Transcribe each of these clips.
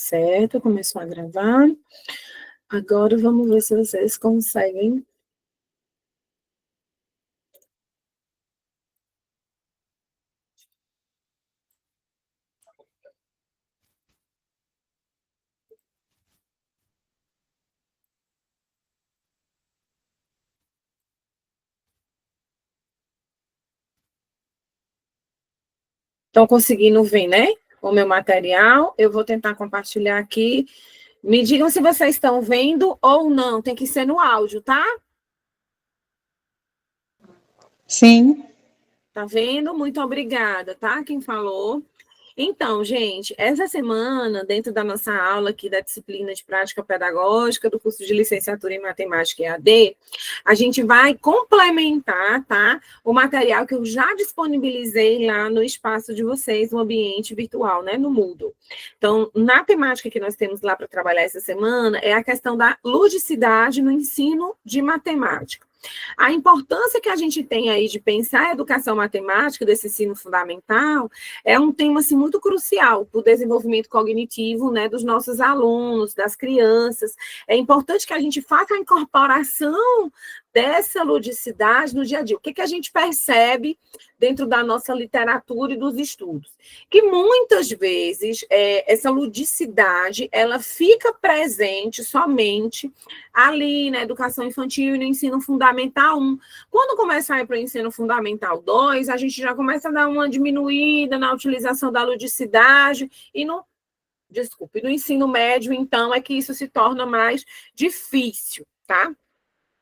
Certo, começou a gravar. Agora vamos ver se vocês conseguem. Estão conseguindo ver, né? O meu material. Eu vou tentar compartilhar aqui. Me digam se vocês estão vendo ou não. Tem que ser no áudio, tá? Sim. Tá vendo? Muito obrigada, tá? Quem falou. Então, gente, essa semana, dentro da nossa aula aqui da disciplina de prática pedagógica do curso de licenciatura em matemática EAD, a gente vai complementar, tá? O material que eu já disponibilizei lá no espaço de vocês, no ambiente virtual, né? No Moodle. Então, na temática que nós temos lá para trabalhar essa semana é a questão da ludicidade no ensino de matemática. A importância que a gente tem aí de pensar a educação matemática desse ensino fundamental é um tema assim, muito crucial para o desenvolvimento cognitivo, né, dos nossos alunos, das crianças. É importante que a gente faça a incorporação dessa ludicidade no dia a dia. O que a gente percebe dentro da nossa literatura e dos estudos? Que muitas vezes essa ludicidade ela fica presente somente ali na educação infantil e no ensino fundamental 1. Quando começa a ir para o ensino fundamental 2, a gente já começa a dar uma diminuída na utilização da ludicidade e no ensino médio, então, é que isso se torna mais difícil, tá?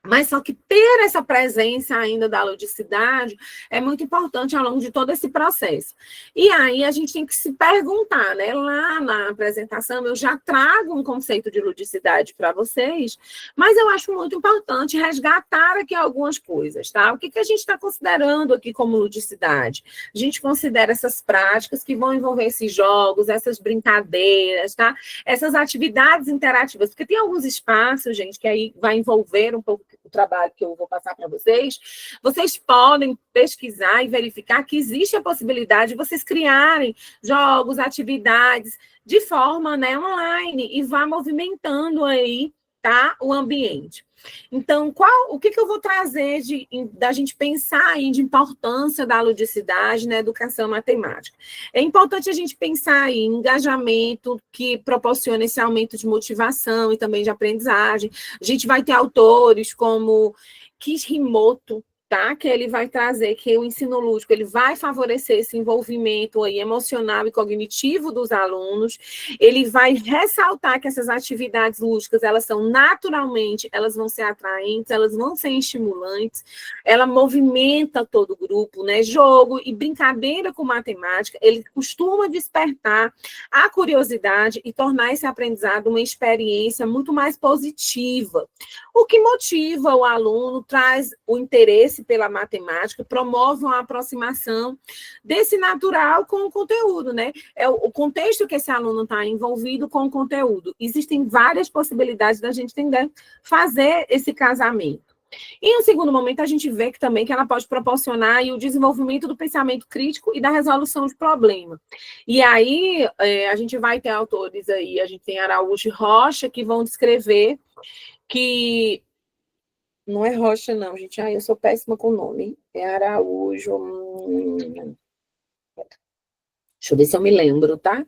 Mas só que ter essa presença ainda da ludicidade é muito importante ao longo de todo esse processo. E aí a gente tem que se perguntar, né? Lá na apresentação eu já trago um conceito de ludicidade para vocês, mas eu acho muito importante resgatar aqui algumas coisas, tá? O que a gente está considerando aqui como ludicidade? A gente considera essas práticas que vão envolver esses jogos, essas brincadeiras, tá? Essas atividades interativas, porque tem alguns espaços, gente, que aí vai envolver um pouco o trabalho que eu vou passar para vocês, vocês podem pesquisar e verificar que existe a possibilidade de vocês criarem jogos, atividades de forma, né, online e vá movimentando aí, tá, o ambiente. Então, o que eu vou trazer da gente pensar aí de importância da ludicidade na educação matemática? É importante a gente pensar aí em engajamento que proporciona esse aumento de motivação e também de aprendizagem. A gente vai ter autores como Kishimoto, tá? Que ele vai trazer que o ensino lúdico ele vai favorecer esse envolvimento aí emocional e cognitivo dos alunos. Ele vai ressaltar que essas atividades lúdicas, elas são naturalmente, elas vão ser atraentes, elas vão ser estimulantes, ela movimenta todo o grupo, né? Jogo e brincadeira com matemática, ele costuma despertar a curiosidade e tornar esse aprendizado uma experiência muito mais positiva. O que motiva o aluno, traz o interesse pela matemática, promove uma aproximação desse natural com o conteúdo, né? É o contexto que esse aluno está envolvido com o conteúdo. Existem várias possibilidades da gente entender, fazer esse casamento. E, no segundo momento, a gente vê que também que ela pode proporcionar aí, o desenvolvimento do pensamento crítico e da resolução de problema. E aí, a gente vai ter autores aí, a gente tem Araújo e Rocha, que vão descrever que... Não é Rocha, não, gente. Ai, eu sou péssima com o nome. É Araújo... Deixa eu ver se eu me lembro, tá?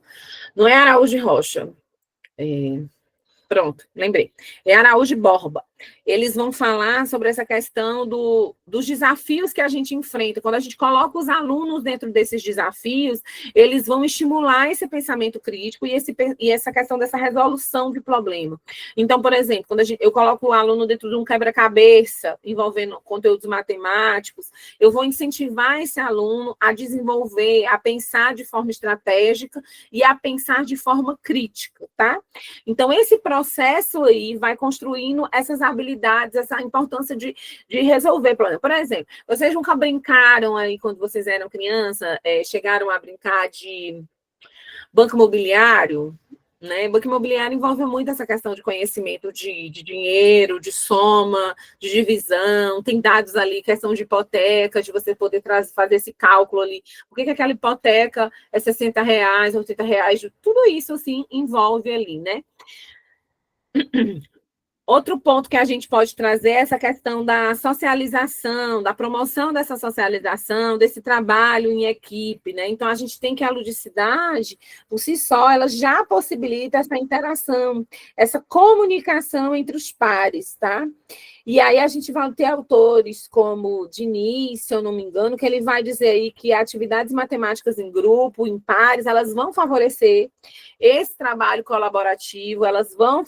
Não é Araújo e Rocha. Pronto, lembrei. É Araújo e Borba. Eles vão falar sobre essa questão dos desafios que a gente enfrenta. Quando a gente coloca os alunos dentro desses desafios, eles vão estimular esse pensamento crítico e essa questão dessa resolução de problema. Então, por exemplo, quando eu coloco o aluno dentro de um quebra-cabeça, envolvendo conteúdos matemáticos, eu vou incentivar esse aluno a desenvolver, a pensar de forma estratégica e a pensar de forma crítica, tá? Então, esse processo aí vai construindo essas habilidades, essa importância de resolver problemas. Por exemplo, vocês nunca brincaram aí, quando vocês eram criança, chegaram a brincar de banco imobiliário? né? Banco imobiliário envolve muito essa questão de conhecimento de dinheiro, de soma, de divisão, tem dados ali, questão de hipoteca, de você poder fazer esse cálculo ali. Por que aquela hipoteca é R$ 60, R$ 80, tudo isso, assim, envolve ali, né? Outro ponto que a gente pode trazer é essa questão da socialização, da promoção dessa socialização, desse trabalho em equipe, né? Então, a gente tem que a ludicidade, por si só, ela já possibilita essa interação, essa comunicação entre os pares, tá? E aí a gente vai ter autores como Diniz, se eu não me engano, que ele vai dizer aí que atividades matemáticas em grupo, em pares, elas vão favorecer esse trabalho colaborativo, elas vão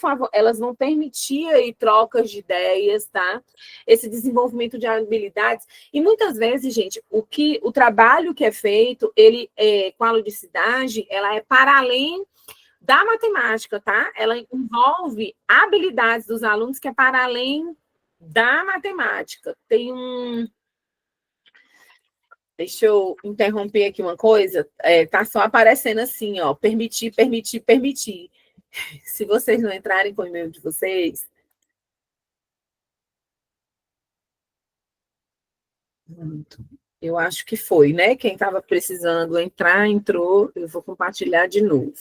permitir aí trocas de ideias, tá? Esse desenvolvimento de habilidades. E muitas vezes, gente, o trabalho que é feito, ele com a ludicidade, ela é para além da matemática, tá? Ela envolve habilidades dos alunos que é para além da matemática. Tem um. Deixa eu interromper aqui uma coisa. Tá só aparecendo assim, ó. Permitir, permitir, permitir. Se vocês não entrarem com o e-mail de vocês. Eu acho que foi, né? Quem estava precisando entrar, entrou. Eu vou compartilhar de novo.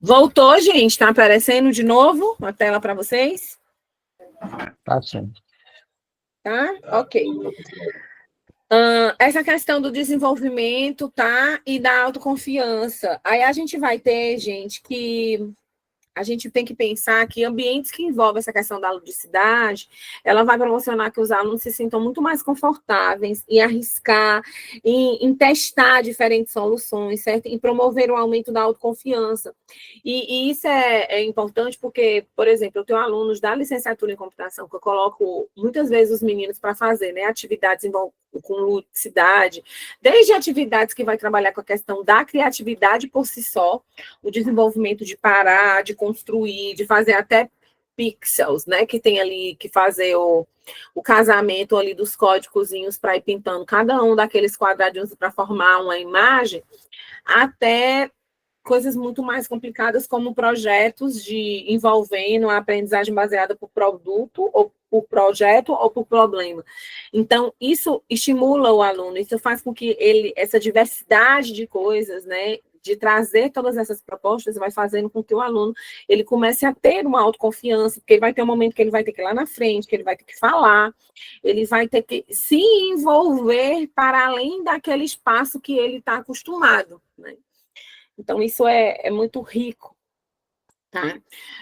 Voltou, gente? Está aparecendo de novo a tela para vocês? Tá sim. Tá? Ok. Essa questão do desenvolvimento, tá? E da autoconfiança. Aí a gente vai ter, gente, que a gente tem que pensar que ambientes que envolvem essa questão da ludicidade, ela vai proporcionar que os alunos se sintam muito mais confortáveis em arriscar, em testar diferentes soluções, certo? Em promover o aumento da autoconfiança. E isso é importante porque, por exemplo, eu tenho alunos da licenciatura em computação que eu coloco muitas vezes os meninos para fazer, né, atividades com ludicidade, desde atividades que vai trabalhar com a questão da criatividade por si só, o desenvolvimento de parar, de construir, de fazer até pixels, né? Que tem ali que fazer o casamento ali dos códigozinhos para ir pintando cada um daqueles quadradinhos para formar uma imagem, até coisas muito mais complicadas como projetos envolvendo a aprendizagem baseada por produto ou por projeto ou por problema. Então, isso estimula o aluno, isso faz com que essa diversidade de coisas, né, de trazer todas essas propostas, vai fazendo com que o aluno ele comece a ter uma autoconfiança, porque ele vai ter um momento que ele vai ter que ir lá na frente, que ele vai ter que falar, ele vai ter que se envolver para além daquele espaço que ele está acostumado, né? Então, isso é muito rico. Tá?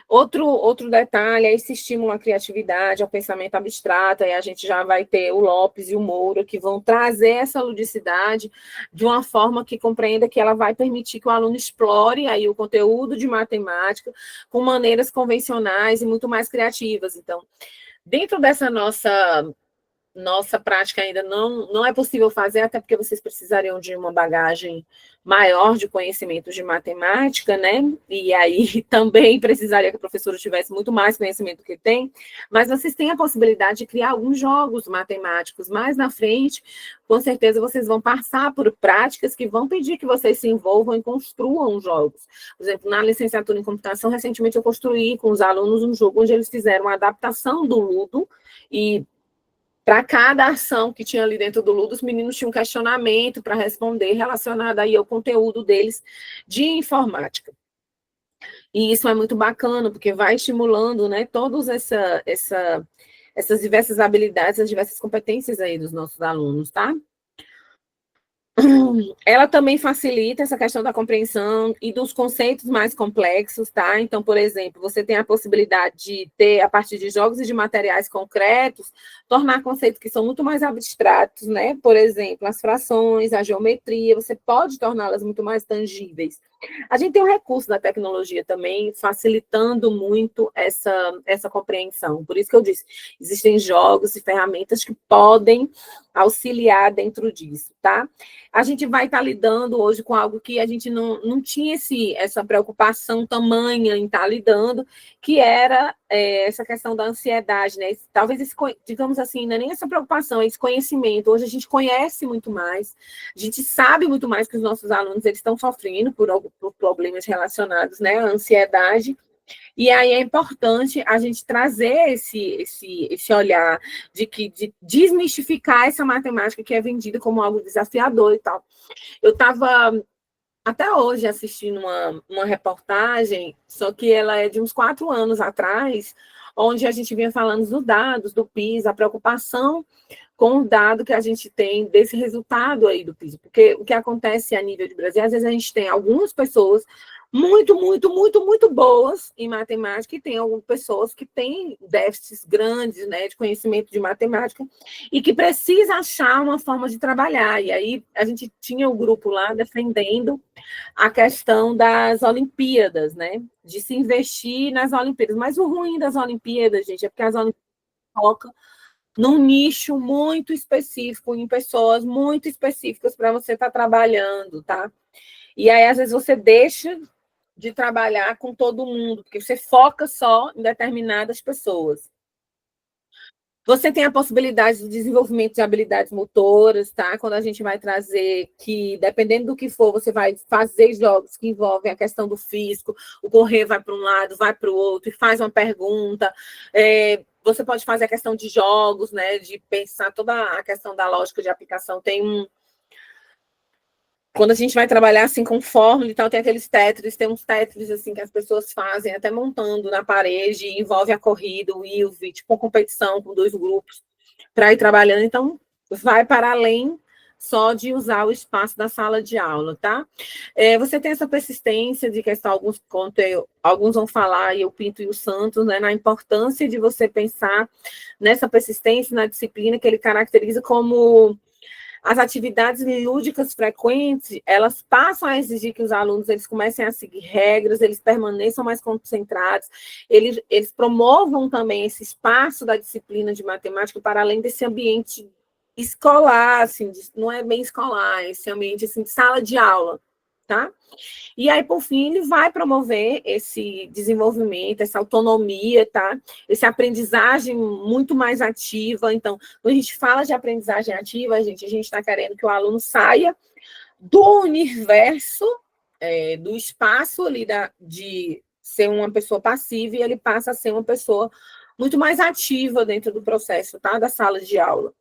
Outro detalhe é esse estímulo à criatividade, ao pensamento abstrato, aí a gente já vai ter o Lopes e o Moura, que vão trazer essa ludicidade de uma forma que compreenda que ela vai permitir que o aluno explore aí o conteúdo de matemática com maneiras convencionais e muito mais criativas. Então, dentro dessa nossa prática ainda não é possível fazer, até porque vocês precisariam de uma bagagem maior de conhecimentos de matemática, né? E aí também precisaria que a professora tivesse muito mais conhecimento do que tem, mas vocês têm a possibilidade de criar alguns jogos matemáticos mais na frente, com certeza vocês vão passar por práticas que vão pedir que vocês se envolvam e construam jogos. Por exemplo, na licenciatura em computação, recentemente eu construí com os alunos um jogo onde eles fizeram uma adaptação do Ludo e para cada ação que tinha ali dentro do Ludo, os meninos tinham um questionamento para responder relacionado aí ao conteúdo deles de informática. E isso é muito bacana, porque vai estimulando, né, todas essas diversas habilidades, as diversas competências aí dos nossos alunos, tá? Ela também facilita essa questão da compreensão e dos conceitos mais complexos, tá? Então, por exemplo, você tem a possibilidade de ter, a partir de jogos e de materiais concretos, tornar conceitos que são muito mais abstratos, né? Por exemplo, as frações, a geometria, você pode torná-las muito mais tangíveis. A gente tem o recurso da tecnologia também, facilitando muito essa compreensão. Por isso que eu disse, existem jogos e ferramentas que podem auxiliar dentro disso, tá? a gente vai estar lidando hoje com algo que a gente não tinha essa preocupação tamanha em estar lidando, que era essa questão da ansiedade, né? Talvez, digamos assim, não é nem essa preocupação, é esse conhecimento. Hoje a gente conhece muito mais, a gente sabe muito mais que os nossos alunos eles estão sofrendo por problemas relacionados, né, à ansiedade. E aí é importante a gente trazer esse olhar de desmistificar essa matemática que é vendida como algo desafiador e tal. Eu estava até hoje assistindo uma reportagem, só que ela é de uns 4 anos atrás, onde a gente vinha falando dos dados do PISA, a preocupação com o dado que a gente tem desse resultado aí do PISA. Porque o que acontece a nível de Brasil, às vezes a gente tem algumas pessoas muito boas em matemática e tem algumas pessoas que têm déficits grandes, né, de conhecimento de matemática e que precisa achar uma forma de trabalhar. E aí a gente tinha o grupo lá defendendo a questão das Olimpíadas, né, de se investir nas Olimpíadas. Mas o ruim das Olimpíadas, gente, é porque as Olimpíadas focam num nicho muito específico, em pessoas muito específicas para você estar trabalhando, tá? E aí, às vezes, você deixa de trabalhar com todo mundo, porque você foca só em determinadas pessoas. Você tem a possibilidade de desenvolvimento de habilidades motoras, tá? Quando a gente vai trazer que, dependendo do que for, você vai fazer jogos que envolvem a questão do físico, o correr vai para um lado, vai para o outro, e faz uma pergunta. Você pode fazer a questão de jogos, né? De pensar toda a questão da lógica de aplicação. Quando a gente vai trabalhar assim com fórmula e tal, tem aqueles Tetris, tem uns Tetris assim que as pessoas fazem até montando na parede, envolve a corrida, o ILV, tipo uma competição com 2 grupos para ir trabalhando. Então, vai para além só de usar o espaço da sala de aula, tá? Você tem essa persistência de questão, alguns vão falar, e o Pinto e o Santos, né, na importância de você pensar nessa persistência na disciplina que ele caracteriza como as atividades lúdicas frequentes, elas passam a exigir que os alunos eles comecem a seguir regras, eles permaneçam mais concentrados, eles promovam também esse espaço da disciplina de matemática para além desse ambiente escolar, assim, não é bem escolar, esse ambiente assim, de sala de aula, tá? E aí, por fim, ele vai promover esse desenvolvimento, essa autonomia, tá? Essa aprendizagem muito mais ativa. Então, quando a gente fala de aprendizagem ativa, a gente está querendo que o aluno saia do universo, do espaço ali de ser uma pessoa passiva e ele passa a ser uma pessoa muito mais ativa dentro do processo, tá? Da sala de aula.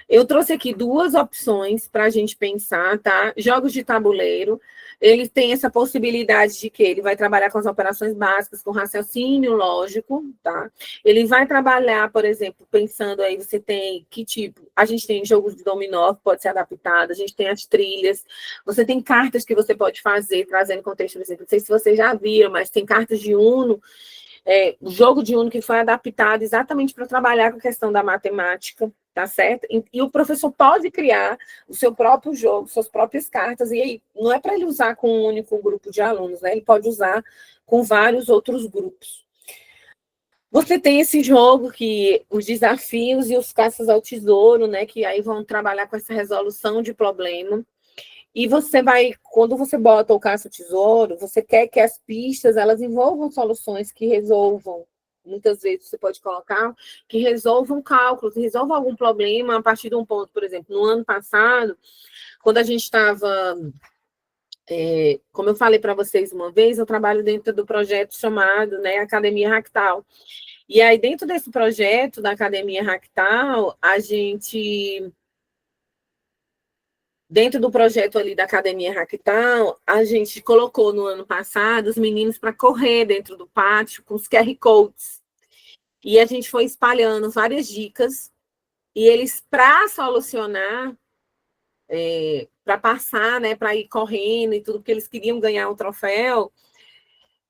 Eu trouxe aqui 2 opções para a gente pensar, tá? Jogos de tabuleiro, ele tem essa possibilidade de que ele vai trabalhar com as operações básicas, com raciocínio lógico, tá? Ele vai trabalhar, por exemplo, pensando aí, você tem que tipo? A gente tem jogos de dominó que pode ser adaptado, a gente tem as trilhas, você tem cartas que você pode fazer, trazendo contexto, por exemplo, não sei se vocês já viram, mas tem cartas de Uno, o jogo de Uno que foi adaptado exatamente para trabalhar com a questão da matemática, tá certo? E o professor pode criar o seu próprio jogo, suas próprias cartas, e aí não é para ele usar com um único grupo de alunos, né? Ele pode usar com vários outros grupos. Você tem esse jogo que os desafios e os caças ao tesouro, né? Que aí vão trabalhar com essa resolução de problema. E você vai, quando você bota o caça-tesouro, você quer que as pistas elas envolvam soluções que resolvam. Muitas vezes você pode colocar que resolvam cálculos, resolvam algum problema a partir de um ponto, por exemplo, no ano passado, quando a gente estava, como eu falei para vocês uma vez, eu trabalho dentro do projeto chamado, né, Academia Ractal. E aí, dentro desse projeto da Academia Ractal, a gente... Dentro do projeto ali da Academia Ractal, a gente colocou no ano passado os meninos para correr dentro do pátio com os QR Codes. E a gente foi espalhando várias dicas, e eles, para solucionar, para passar, né, para ir correndo e tudo, porque eles queriam ganhar um troféu,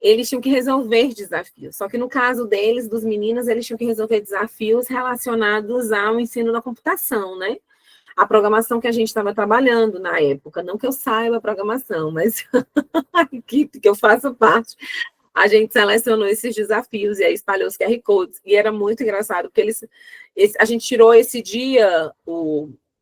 eles tinham que resolver desafios. Só que no caso deles, dos meninos, eles tinham que resolver desafios relacionados ao ensino da computação, né? A programação que a gente estava trabalhando na época, não que eu saiba a programação, mas a equipe que eu faço parte, a gente selecionou esses desafios e aí espalhou os QR Codes. E era muito engraçado, porque a gente tirou esse dia,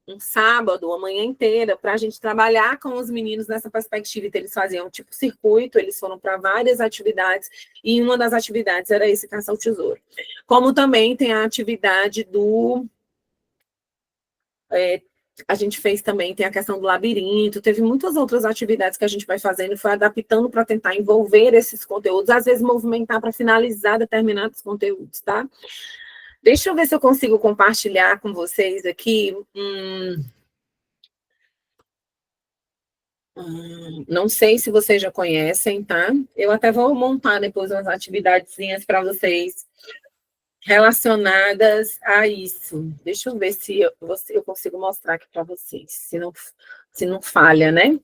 um sábado, uma manhã inteira, para a gente trabalhar com os meninos nessa perspectiva. Então, eles faziam tipo circuito, eles foram para várias atividades, e uma das atividades era esse caça ao tesouro. Como também tem a atividade do... a gente fez também, tem a questão do labirinto, teve muitas outras atividades que a gente vai fazendo, foi adaptando para tentar envolver esses conteúdos, às vezes movimentar para finalizar determinados conteúdos, tá? Deixa eu ver se eu consigo compartilhar com vocês aqui. Não sei se vocês já conhecem, tá? Eu até vou montar depois umas atividadezinhas para vocês relacionadas a isso. Deixa eu ver se eu consigo mostrar aqui para vocês, se não falha, né?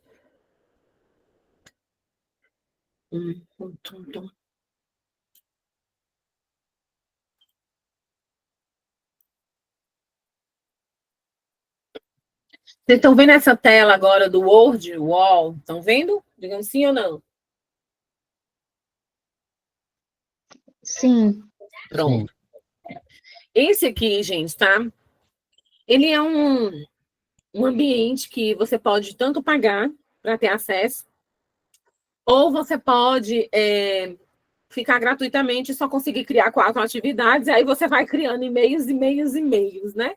Vocês estão vendo essa tela agora do Word Wall? Estão vendo? Digam sim ou não? Sim. Pronto. Esse aqui, gente, tá? Ele é um ambiente que você pode tanto pagar para ter acesso, ou você pode ficar gratuitamente e só conseguir criar 4 atividades, e aí você vai criando e-mails, e-mails, e-mails, né?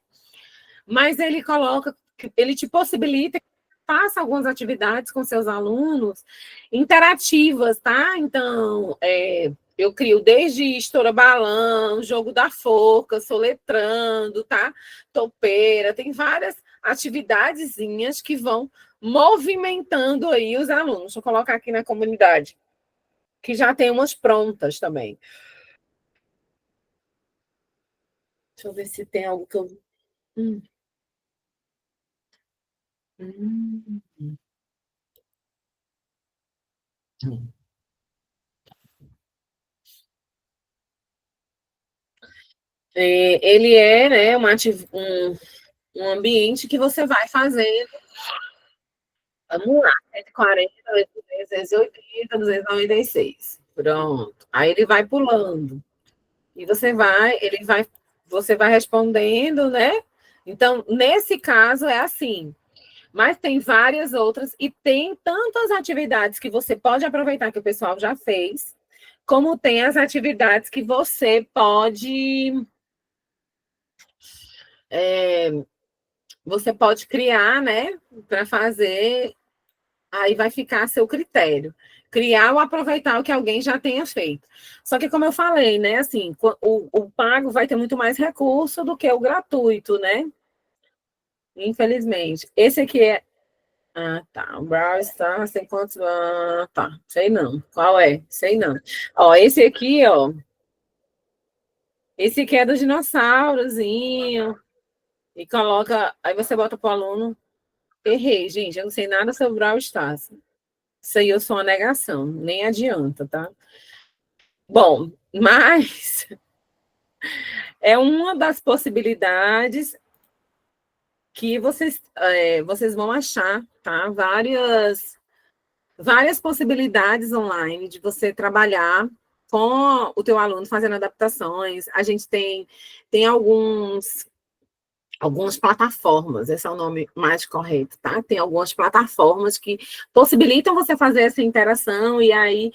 Mas ele te possibilita que faça algumas atividades com seus alunos interativas, tá? Então, eu crio desde estoura balão, jogo da forca, soletrando, tá? Topeira, tem várias atividadezinhas que vão movimentando aí os alunos. Deixa eu colocar aqui na comunidade, que já tem umas prontas também. Deixa eu ver se tem algo que eu... Ele é, né, um ambiente que você vai fazendo. Vamos lá, 140, 280, 296. Pronto. Aí ele vai pulando. E você vai respondendo, né? Então, nesse caso é assim. Mas tem várias outras e tem tantas atividades que você pode aproveitar que o pessoal já fez, como tem as atividades que você pode criar, né, para fazer, aí vai ficar a seu critério. Criar ou aproveitar o que alguém já tenha feito. Só que, como eu falei, né, assim, o pago vai ter muito mais recurso do que o gratuito, né? Infelizmente. Esse aqui é... Ah, tá. O Brawl Stars tem quantos... Ah, tá. Sei não. Qual é? Sei não. Ó, esse aqui, ó. Esse aqui é do dinossaurozinho. E coloca... Aí você bota pro aluno... Errei, gente. Eu não sei nada sobre o Brawl Stars. Isso aí eu sou uma negação. Nem adianta, tá? Bom, mas... É uma das possibilidades que vocês vão achar, tá? Várias possibilidades online de você trabalhar com o teu aluno fazendo adaptações. A gente tem algumas plataformas, esse é o nome mais correto, tá? Tem algumas plataformas que possibilitam você fazer essa interação e aí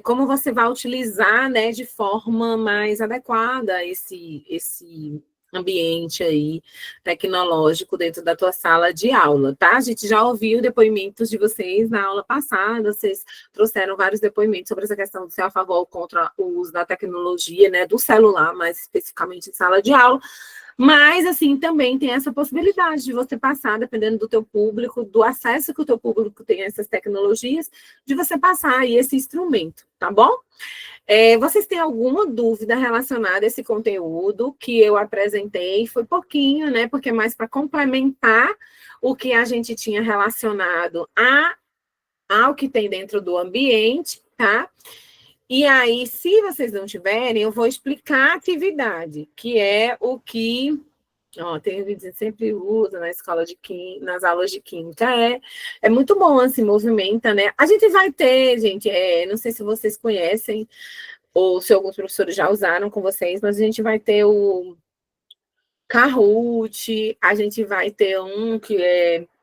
como você vai utilizar, né, de forma mais adequada esse ambiente aí tecnológico dentro da tua sala de aula, tá? A gente já ouviu depoimentos de vocês na aula passada, vocês trouxeram vários depoimentos sobre essa questão de ser a favor ou contra o uso da tecnologia, né, do celular, mais especificamente em sala de aula. Mas, assim, também tem essa possibilidade de você passar, dependendo do teu público, do acesso que o teu público tem a essas tecnologias, de você passar aí esse instrumento, tá bom? Vocês têm alguma dúvida relacionada a esse conteúdo que eu apresentei? Foi pouquinho, né? Porque é mais para complementar o que a gente tinha relacionado ao que tem dentro do ambiente, tá? E aí, se vocês não tiverem, eu vou explicar a atividade, que é o que... Ó, tem um vídeo que a gente sempre usa na escola de química, nas aulas de química. É muito bom, assim, movimenta, né? A gente vai ter, gente, não sei se vocês conhecem, ou se alguns professores já usaram com vocês, mas a gente vai ter Kahoot, a gente vai ter um que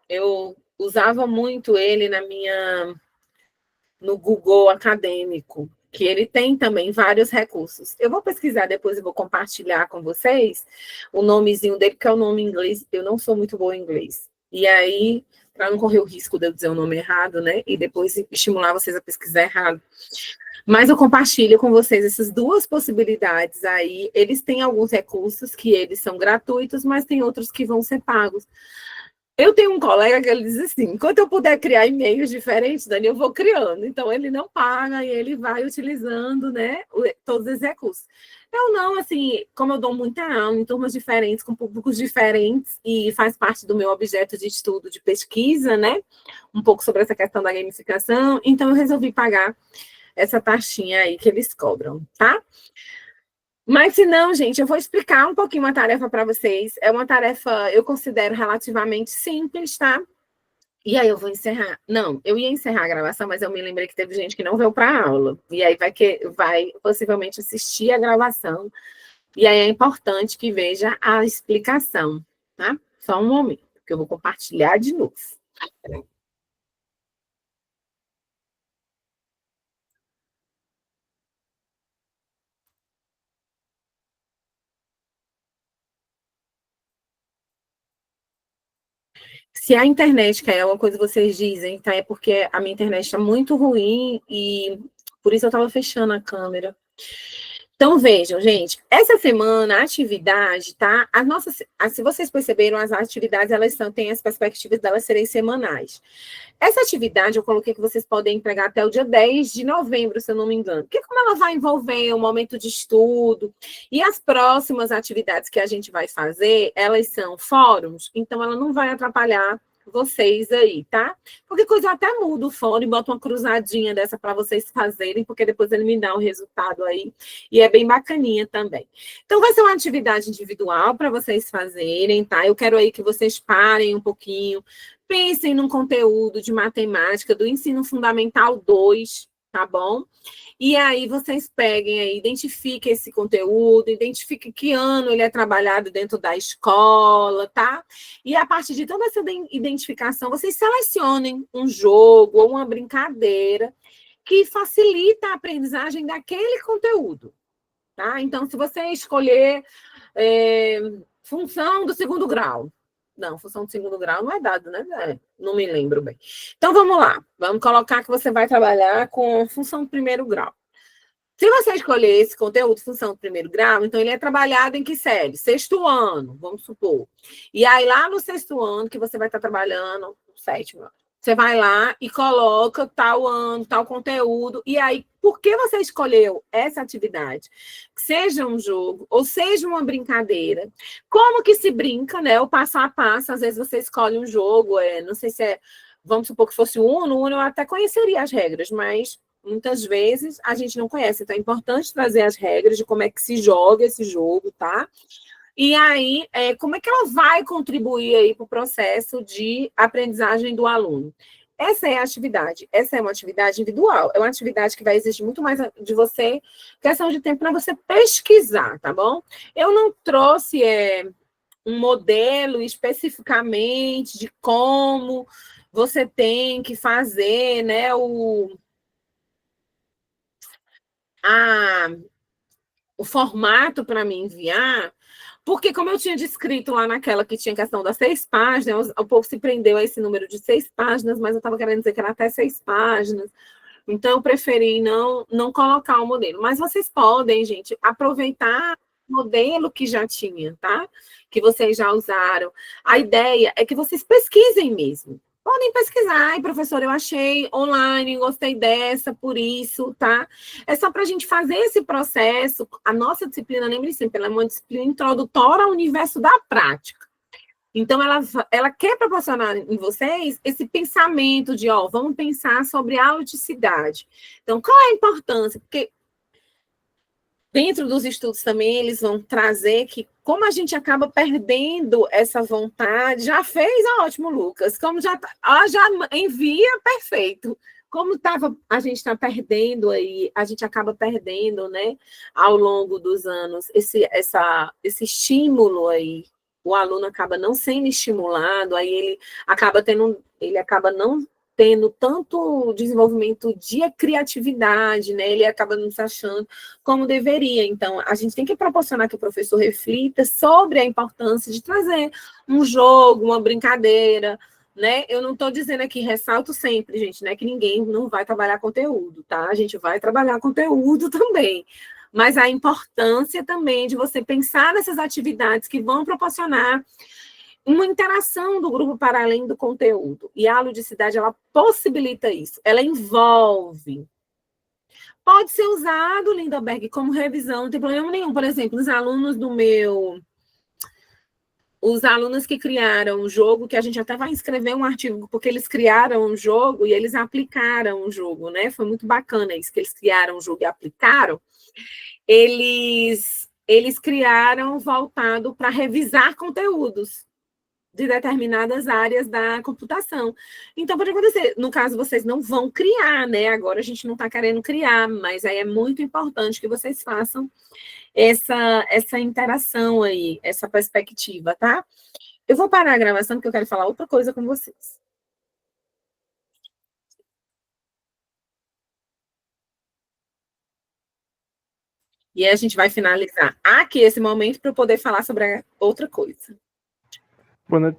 eu usava muito ele no Google Acadêmico, que ele tem também vários recursos. Eu vou pesquisar depois e vou compartilhar com vocês o nomezinho dele, que é o nome em inglês. Eu não sou muito boa em inglês. E aí, para não correr o risco de eu dizer o nome errado, né? E depois estimular vocês a pesquisar errado. Mas eu compartilho com vocês essas duas possibilidades aí. Eles têm alguns recursos que eles são gratuitos, mas tem outros que vão ser pagos. Eu tenho um colega que ele diz assim, enquanto eu puder criar e-mails diferentes, Dani, eu vou criando. Então, ele não paga e ele vai utilizando, né, todos os recursos. Eu não, assim, como eu dou muita aula em turmas diferentes, com públicos diferentes, e faz parte do meu objeto de estudo, de pesquisa, né, um pouco sobre essa questão da gamificação, então eu resolvi pagar essa taxinha aí que eles cobram, tá? Mas se não, gente, eu vou explicar um pouquinho uma tarefa para vocês. É uma tarefa, eu considero relativamente simples, tá? E aí eu vou encerrar. Não, eu ia encerrar a gravação, mas eu me lembrei que teve gente que não veio para a aula. E aí vai possivelmente assistir a gravação. E aí é importante que veja a explicação, tá? Só um momento, que eu vou compartilhar de novo. Se a internet cai, é uma coisa que vocês dizem, tá? É porque a minha internet está muito ruim e por isso eu estava fechando a câmera. Então, vejam, gente, essa semana a atividade, tá? Se vocês perceberam, as atividades, têm as perspectivas delas serem semanais. Essa atividade, eu coloquei que vocês podem entregar até o dia 10 de novembro, se eu não me engano. Porque como ela vai envolver um momento de estudo, e as próximas atividades que a gente vai fazer, elas são fóruns, então ela não vai atrapalhar vocês aí, tá? Qualquer coisa eu até mudo o fórum e boto uma cruzadinha dessa para vocês fazerem, porque depois ele me dá o resultado aí, e é bem bacaninha também. Então, vai ser uma atividade individual para vocês fazerem, tá? Eu quero aí que vocês parem um pouquinho, pensem num conteúdo de matemática do ensino fundamental 2, tá bom? E aí vocês peguem aí, identifiquem esse conteúdo, identifiquem que ano ele é trabalhado dentro da escola, tá? E a partir de toda essa identificação, vocês selecionem um jogo ou uma brincadeira que facilita a aprendizagem daquele conteúdo, tá? Então, se você escolher função do segundo grau, não, função do segundo grau não é dado, né? Não me lembro bem. Então, vamos lá. Vamos colocar que você vai trabalhar com função do primeiro grau. Se você escolher esse conteúdo, função do primeiro grau, então ele é trabalhado em que série? Sexto ano, vamos supor. E aí, lá no sexto ano, que você vai estar trabalhando, sétimo ano, você vai lá e coloca tal ano, tal conteúdo. E aí, por que você escolheu essa atividade? Seja um jogo ou seja uma brincadeira. Como que se brinca, né? O passo a passo. Às vezes você escolhe um jogo, não sei se é... Vamos supor que fosse o Uno eu até conheceria as regras, mas muitas vezes a gente não conhece. Então é importante trazer as regras de como é que se joga esse jogo, tá? E aí, como é que ela vai contribuir aí para o processo de aprendizagem do aluno? Essa é a atividade. Essa é uma atividade individual. É uma atividade que vai exigir muito mais de você, questão de tempo para você pesquisar, tá bom? Eu não trouxe um modelo especificamente de como você tem que fazer, né, o formato para me enviar, porque como eu tinha descrito lá naquela que tinha questão das 6 páginas, o povo se prendeu a esse número de 6 páginas, mas eu estava querendo dizer que era até 6 páginas, então eu preferi não colocar o modelo. Mas vocês podem, gente, aproveitar o modelo que já tinha, tá? Que vocês já usaram. A ideia é que vocês pesquisem mesmo. Podem pesquisar, ai, professor, eu achei online, gostei dessa, por isso, tá? É só para a gente fazer esse processo. A nossa disciplina, lembre sempre, ela é uma disciplina introdutória ao universo da prática. Então, ela quer proporcionar em vocês esse pensamento de, vamos pensar sobre a auticidade. Então, qual é a importância? Porque dentro dos estudos também, eles vão trazer que, como a gente acaba perdendo essa vontade, já fez, ótimo, Lucas, como já envia, perfeito. Como a gente está perdendo aí, a gente acaba perdendo, né, ao longo dos anos, esse estímulo aí o aluno acaba não sendo estimulado, aí ele acaba não tendo tanto desenvolvimento de criatividade, né? Ele acaba não se achando como deveria. Então, a gente tem que proporcionar que o professor reflita sobre a importância de trazer um jogo, uma brincadeira, né? Eu não estou dizendo aqui, ressalto sempre, gente, né? Que ninguém não vai trabalhar conteúdo, tá? A gente vai trabalhar conteúdo também. Mas a importância também de você pensar nessas atividades que vão proporcionar uma interação do grupo para além do conteúdo. E a ludicidade, ela possibilita isso, ela envolve. Pode ser usado, Lindenberg, como revisão, não tem problema nenhum. Por exemplo, os alunos que criaram um jogo, que a gente até vai escrever um artigo, porque eles criaram um jogo e eles aplicaram um jogo, né? Foi muito bacana isso, que eles criaram um jogo e aplicaram. Eles criaram voltado para revisar conteúdos de determinadas áreas da computação. Então, pode acontecer, no caso, vocês não vão criar, né? Agora a gente não está querendo criar, mas aí é muito importante que vocês façam essa interação aí, essa perspectiva, tá? Eu vou parar a gravação porque eu quero falar outra coisa com vocês. E aí a gente vai finalizar aqui esse momento para eu poder falar sobre outra coisa. Boa noite,